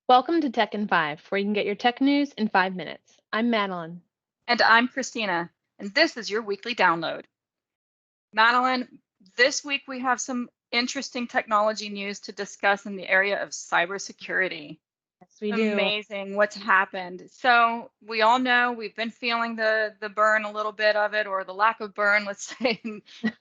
Welcome to Techin5, where you can get your tech news in 5 minutes. I'm Madeline. And I'm Christina, and this is your weekly download. Madeline, this week we have some interesting technology news to discuss in the area of cybersecurity. Yes, we do. Amazing what's happened. So we all know we've been feeling the burn, a little bit of it, or the lack of burn, let's say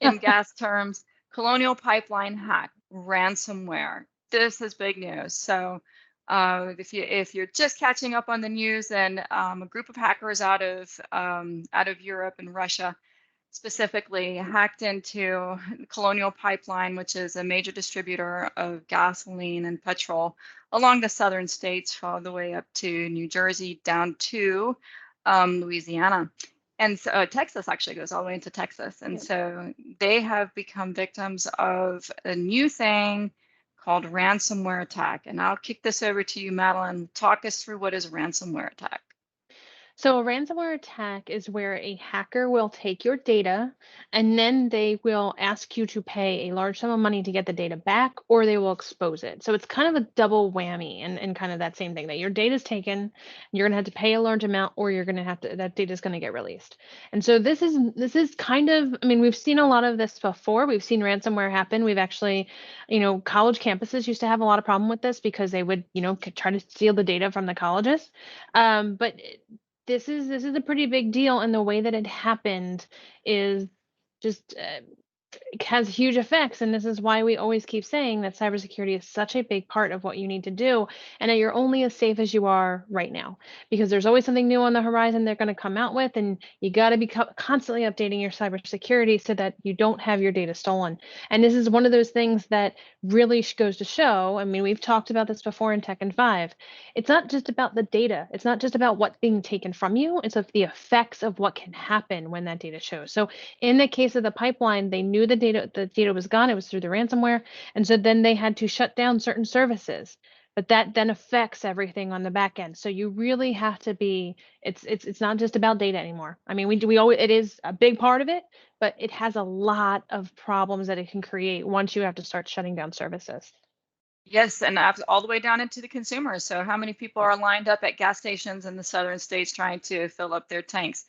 in gas terms. Colonial Pipeline hack, ransomware. This is big news. So if you're just catching up on the news, then a group of hackers out of Europe and Russia specifically hacked into Colonial Pipeline, which is a major distributor of gasoline and petrol along the southern states, all the way up to New Jersey, down to Louisiana. And so Texas actually goes all the way into Texas. And so they have become victims of a new thing called ransomware attack. And I'll kick this over to you, Madeline. Talk us through what is a ransomware attack. So a ransomware attack is where a hacker will take your data and then they will ask you to pay a large sum of money to get the data back, or they will expose it. So it's kind of a double whammy and kind of that same thing, that your data is taken, you're gonna have to pay a large amount, or you're gonna have to, that data is gonna get released. And so this is kind of, I mean, we've seen a lot of this before. We've seen ransomware happen. We've actually, college campuses used to have a lot of problem with this because they would, try to steal the data from the colleges. But this is a pretty big deal, and the way that it happened is just has huge effects. And this is why we always keep saying that cybersecurity is such a big part of what you need to do, and that you're only as safe as you are right now, because there's always something new on the horizon they're going to come out with, and you got to be constantly updating your cybersecurity so that you don't have your data stolen. And this is one of those things that really goes to show, I mean, we've talked about this before in Techin5, it's not just about the data, it's not just about what's being taken from you, it's of the effects of what can happen when that data shows. So in the case of the pipeline, they knew the data was gone, it was through the ransomware, and so then they had to shut down certain services. But that then affects everything on the back end. So you really have to be, it's not just about data anymore. I mean, we always, it is a big part of it, but it has a lot of problems that it can create once you have to start shutting down services. Yes, and all the way down into the consumers. So how many people are lined up at gas stations in the southern states trying to fill up their tanks?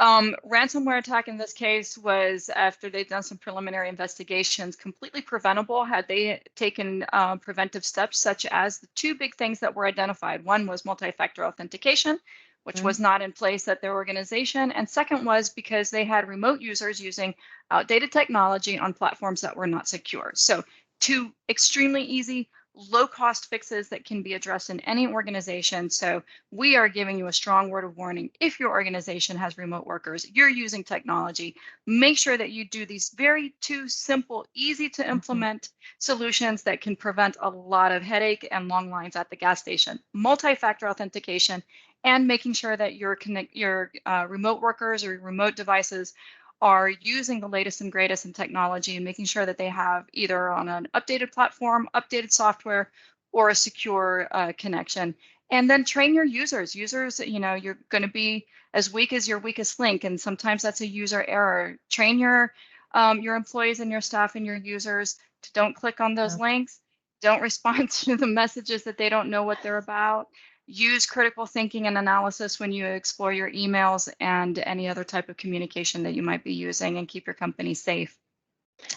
Ransomware attack in this case was, after they'd done some preliminary investigations, completely preventable had they taken preventive steps, such as the two big things that were identified. One was multi-factor authentication, which was not in place at their organization. And second was because they had remote users using outdated technology on platforms that were not secure. So two extremely easy, low-cost fixes that can be addressed in any organization. So we are giving you a strong word of warning. If your organization has remote workers, you're using technology, make sure that you do these very two simple, easy to implement solutions that can prevent a lot of headache and long lines at the gas station. Multi-factor authentication, and making sure that your remote workers or remote devices are using the latest and greatest in technology, and making sure that they have either on an updated platform, updated software, or a secure connection. And then train your users. Users, you're going to be as weak as your weakest link, and sometimes that's a user error. Train your employees and your staff and your users to don't click on those links, don't respond to the messages that they don't know what they're about. Use critical thinking and analysis when you explore your emails and any other type of communication that you might be using, and keep your company safe.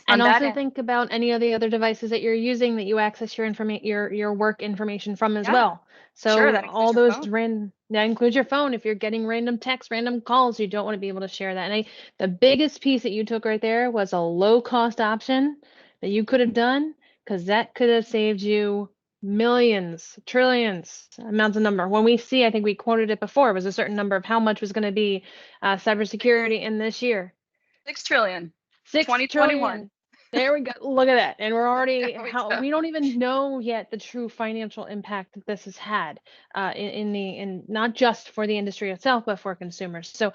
And also think about any of the other devices that you're using that you access your work information from as well. So sure, all those that includes your phone. If you're getting random texts, random calls, you don't want to be able to share that. And the biggest piece that you took right there was a low cost option that you could have done, because that could have saved you millions, trillions, amounts of number. When we see, I think we quoted it before, it was a certain number of how much was going to be cybersecurity in this year. 6 trillion. 2021. Trillion. There we go. Look at that. And we're already, we don't even know yet the true financial impact that this has had in not just for the industry itself, but for consumers. So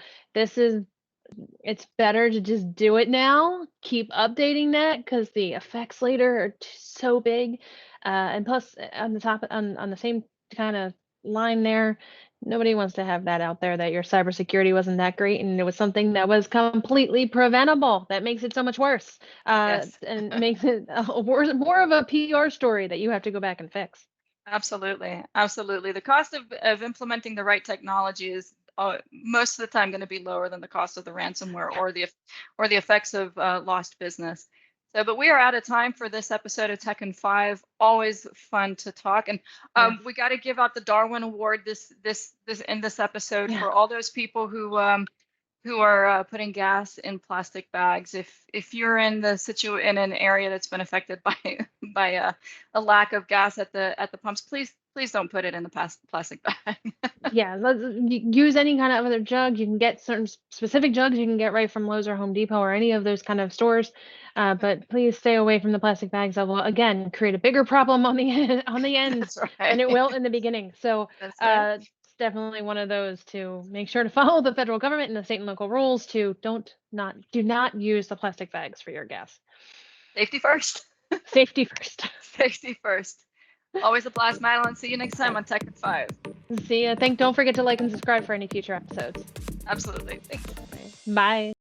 it's better to just do it now, keep updating that, because the effects later are so big. And plus on the same kind of line there, Nobody wants to have that out there, that your cybersecurity wasn't that great and it was something that was completely preventable. That makes it so much worse, Yes. and makes it worse, more of a PR story that you have to go back and fix. Absolutely, absolutely. The cost of implementing the right technology is most of the time going to be lower than the cost of the ransomware or the effects of lost business. So, but we are out of time for this episode of Techin5. Always fun to talk, and Yes. we got to give out the Darwin Award this in this episode Yeah. for all those people who are putting gas in plastic bags. If you're in in an area that's been affected by by a lack of gas at the pumps, please don't put it in the plastic bag. Yeah, use any kind of other jug. You can get certain specific jugs you can get right from Lowe's or Home Depot or any of those kind of stores. But please stay away from the plastic bags that will, again, create a bigger problem on the on the end That's than right. it will in the beginning. So That's right. it's definitely one of those to make sure to follow the federal government and the state and local rules to do not use the plastic bags for your gas. Safety first. Safety first. Safety first. Always a blast, Madeline. See you next time on Techin5. See ya. Don't forget to like and subscribe for any future episodes. Absolutely. Thanks. Bye.